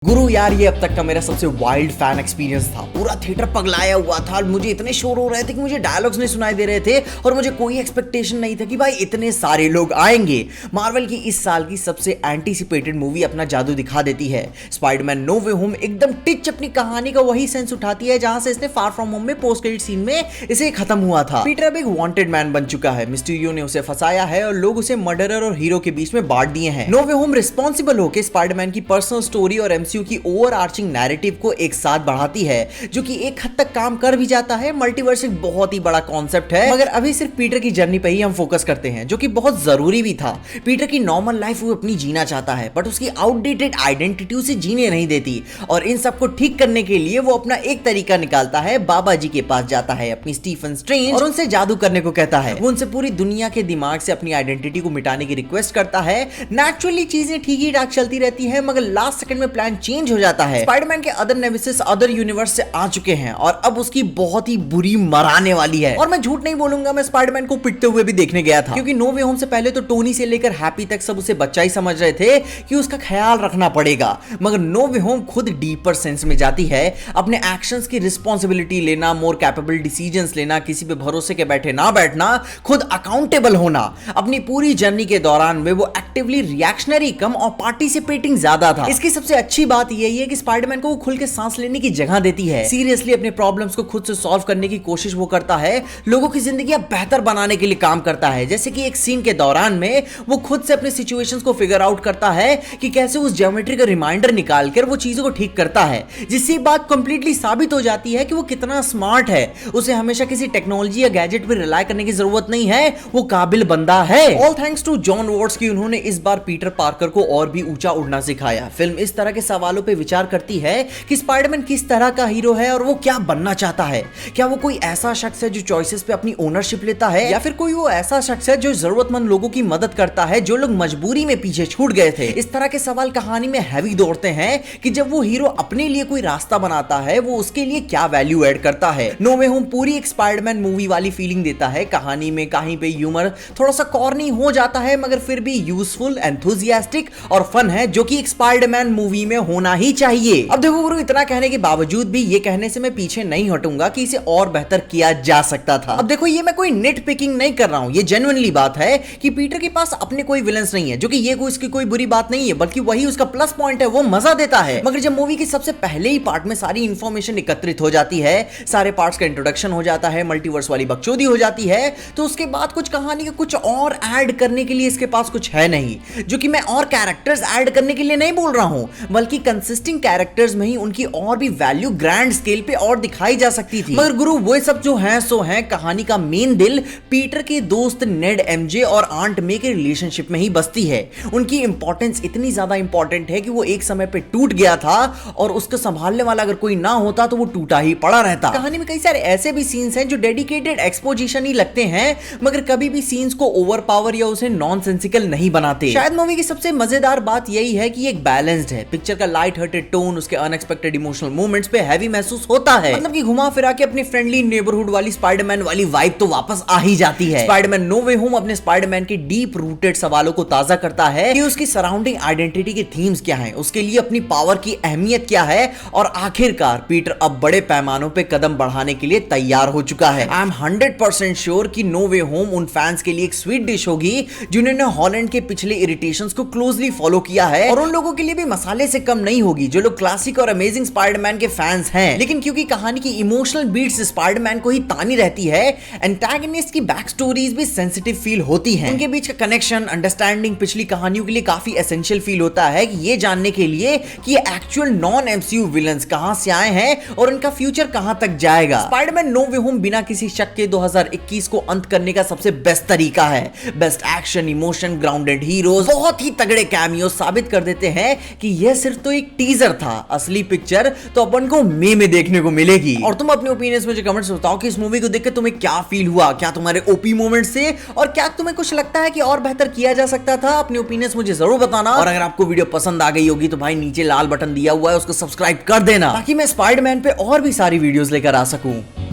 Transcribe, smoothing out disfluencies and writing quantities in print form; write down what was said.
गुरु यार, ये अब तक का मेरा सबसे वाइल्ड फैन एक्सपीरियंस था। पूरा थिएटर पगलाया हुआ था। मुझे इतने शोर हो रहे थे कि मुझे डायलॉग्स नहीं सुनाई दे रहे थे और मुझे कोई एक्सपेक्टेशन नहीं था कि भाई इतने सारे लोग आएंगे। मार्वल की इस साल की सबसे एंटीसिपेटेड मूवी अपना जादू दिखा देती है। स्पाइडरमैन नो वे होम एकदम टिच अपनी कहानी का वही सेंस उठाती है जहां से इसने फार फ्रॉम होम में पोस्ट क्रेडिट सीन में इसे खत्म हुआ था। पीटर अब एक वांटेड मैन बन चुका है। मिस्टीरियो ने उसे फंसाया है और लोग उसे मर्डरर और हीरो के बीच में बांट दिए हैं। नो वे होम रिस्पॉन्सिबल होकर स्पाइडरमैन की पर्सनल स्टोरी और एमसीयू की ओवर नैरेटिव को एक साथ बढ़ाती है, जो कि एक हद तक काम कर भी जाता है। मल्टीवर्स एक बहुत ही बड़ा कॉन्सेप्ट है, मगर अभी सिर्फ पीटर की जर्नी पे ही हम फोकस करते हैं, जो कि बहुत जरूरी भी था। पीटर की नॉर्मल लाइफ वो अपनी जीना चाहता है, बट उसकी आउटडेटेड आइडेंटिटी उसे जीने नहीं देती। और इन सबको ठीक करने के लिए वो अपना एक तरीका निकालता है। बाबा जी के पास जाता है, अपनी स्टीफन स्ट्रेंज, और उनसे जादू करने को कहता है। वो उनसे पूरी दुनिया के दिमाग से अपनी आइडेंटिटी को मिटाने की रिक्वेस्ट करता है। नेचुरली चीजें ठीक ही ठाक चलती रहती है, मगर लास्ट सेकंड में प्लान चेंज हो जाता है। स्पाइडरमैन के अदर नेमेसिस अदर यूनिवर्स से आ चुके हैं और अब उसकी बहुत ही बुरी मराने वाली है। और मैं झूठ नहीं बोलूंगा, मैं स्पाइडरमैन को पिटते हुए भी देखने गया था, क्योंकि नो वे होम से पहले तो टोनी से लेकर हैप्पी तक सब उसे बच्चा ही समझ रहे थे कि उसका ख्याल रखना पड़ेगा। मगर नो वे होम खुद डीपर सेंस में जाती है। अपने एक्शंस की रिस्पॉन्सिबिलिटी लेना, मोर कैपेबल डिसीजंस लेना, किसी पे भरोसे के बैठे ना बैठना, खुद अकाउंटेबल होना। अपनी पूरी जर्नी के दौरान में वो एक्टिवली रिएक्शनरी कम और पार्टिसिपेटिंग ज्यादा था। इसकी सबसे अच्छी बात यही है कि स्पाइडरमैन को वो खुल के सांस लेने की जगह देती है। सीरियसली अपने प्रॉब्लम्स को खुद से सॉल्व करने की कोशिश वो करता है। लोगों की जिंदगी बेहतर बनाने के लिए काम करता है। जैसे कि एक सीन के दौरान में वो खुद से अपने सिचुएशंस को फिगर आउट करता है कि कैसे उस ज्योमेट्री का रिमाइंडर निकालकर वो चीजों को ठीक करता है, जिससे बात कंप्लीटली साबित हो जाती है कि वो कितना स्मार्ट है। उसे हमेशा किसी टेक्नोलॉजी या गैजेट पर रिलाय करने की जरूरत नहीं है, वो काबिल बंदा है। All thanks to John Watts की उन्होंने इस बार पीटर पार्कर को और भी ऊंचा उड़ना सिखाया। फिल्म इस तरह के सवालों पर विचार करती है कि स्पाइडरमैन किस तरह का हीरो है और वो क्या बनना चाहता है। क्या वो कोई ऐसा शख्स है जो चॉइसेस पे अपनी ओनरशिप लेता है, या फिर कोई वो ऐसा शख्स है जो जरूरतमंद लोगों की मदद करता है, जो लोग मजबूरी में पीछे छूट गए थे। इस तरह के सवाल कहानी में हैवी दौड़ते हैं कि जब वो हीरो अपने लिए कोई रास्ता बनाता है, वो उसके लिए क्या वैल्यू ऐड करता है। नो वे होम पूरी एक स्पाइडरमैन मूवी वाली फीलिंग देता है। कहानी में कहीं पे ह्यूमर थोड़ा सा कॉर्नी हो जाता है, मगर फिर भी यूजफुल, एंथुसियास्टिक और फन है, जो कि एक स्पाइडरमैन मूवी में होना ही चाहिए। अब देखो गुरु, इतना कहने के बावजूद भी ये कहने से मैं पीछे नहीं हटूंगा कि इसे और बेहतर किया जा सकता था। अब देखो, ये मैं कोई निट पिकिंग नहीं कर रहा हूं, ये जेन्युइनली बात है कि पीटर के पास अपने कोई विलन्स नहीं है, जो कि ये कोई इसकी कोई बुरी बात नहीं है, बल्कि वही उसका प्लस पॉइंट है, वो मजा देता है। मगर जब मूवी के सबसे पहले ही पार्ट में सारी इंफॉर्मेशन एकत्रित हो जाती है, सारे पार्ट्स का इंट्रोडक्शन हो जाता है, मल्टीवर्स वाली बकचोदी हो जाती है, तो उसके बाद कुछ कहानी का कुछ और ऐड करने के लिए इसके पास कुछ है नहीं। जो कि मैं और कैरेक्टर्स ऐड करने के लिए नहीं बोल रहा हूं, बल्कि कंसिस्टिंग कैरेक्टर्स में ही उनकी और भी वैल्यू ग्रैंड स्केल पे और दिखाई जा सकती थी। मगर गुरु, वो सब जो है सो है, कहानी का मेन दिल पीटर के दोस्त नेड, एमजे और आंट मे के रिलेशनशिप में ही बसती है। उनकी इंपॉर्टेंस इतनी ज्यादा इंपॉर्टेंट है कि वो एक समय पे टूट गया था और उसको संभालने वाला अगर कोई ना होता तो वो टूटा ही पड़ा रहता। कहानी में कई सारे ऐसे भी सीन्स हैं जो डेडिकेटेड एक्सपोजिशन ही लगते हैं, मगर कभी भी सीन्स को ओवर पावर या उसे नॉनसेंसिकल नहीं बनाते। शायद मूवी की सबसे मजेदार बात यही है कि एक बैलेंस्ड है। पिक्चर का लाइट हार्टेड टोन उसके अनएक्सपेक्टेड इमोशनल मोमेंट्स पे हैवी महसूस होता है। मतलब कि घुमा फिरा के अपनी फ्रेंडली नेबरहुड वाली स्पाइडरमैन वाली वाइब तो वापस आ ही जाती है। स्पाइडरमैन नो वे होम अपने स्पाइडरमैन के डीप रूटेड सवालों को ताजा करता है कि उसकी सराउंडिंग आइडेंटिटी के थीम्स क्या हैं, उसके लिए अपनी पावर की अहमियत क्या है, और आखिरकार पीटर अब बड़े पैमानों पे कदम बढ़ाने के लिए तैयार हो चुका है। आई एम 100% श्योर कि नो वे होम उन फैंस के लिए एक स्वीट डिश होगी जिन्होंने हॉलैंड के पिछले इरिटेशंस को क्लोजली फॉलो किया है, और उन लोगों के लिए भी मसाले से कम नहीं होगी जो लोग क्लासिक और अमेजिंग स्पाइडरमैन के फैंस हैं। लेकिन क्योंकि कहानी की इमोशनल बीट्स स्पाइडरमैन को ही तानी रहती है, एंटागनिस्ट की बैक स्टोरीज भी सेंसिटिव फील होती हैं। उनके बीच का कनेक्शन, अंडरस्टैंडिंग पिछली कहानियों के लिए काफी एसेंशियल फील होता है, कि ये जानने के लिए कि एक्चुअल नॉन एमसीयू विलन्स कहां से आए हैं और उनका फ्यूचर कहां तक जाएगा। स्पाइडरमैन नो वे होम बिना किसी शक के 2021 को अंत करने का सबसे बेस्ट तरीका है। Best action, emotion, grounded heroes, बहुत ही तगड़े कैमियो साबित कर देते हैं कि यह सिर्फ तो एक टीजर था। असली पिक्चर तो अपन को मई में देखने को मिलेगी। और तुम अपने ओपिनियंस मुझे कमेंट्स में बताओ कि इस मूवी को देखकर तुम्हें क्या फील हुआ, क्या तुम्हारे ओपी मोमेंट्स से, और क्या तुम्हें कुछ लगता है कि और बेहतर किया जा सकता था। अपने ओपिनियंस मुझे जरूर बताना। और अगर आपको वीडियो पसंद आ गई होगी तो भाई नीचे लाल बटन दिया हुआ है, उसको सब्सक्राइब कर देना, ताकि मैं स्पाइडरमैन पे और भी सारी वीडियोस लेकर आ सकूं।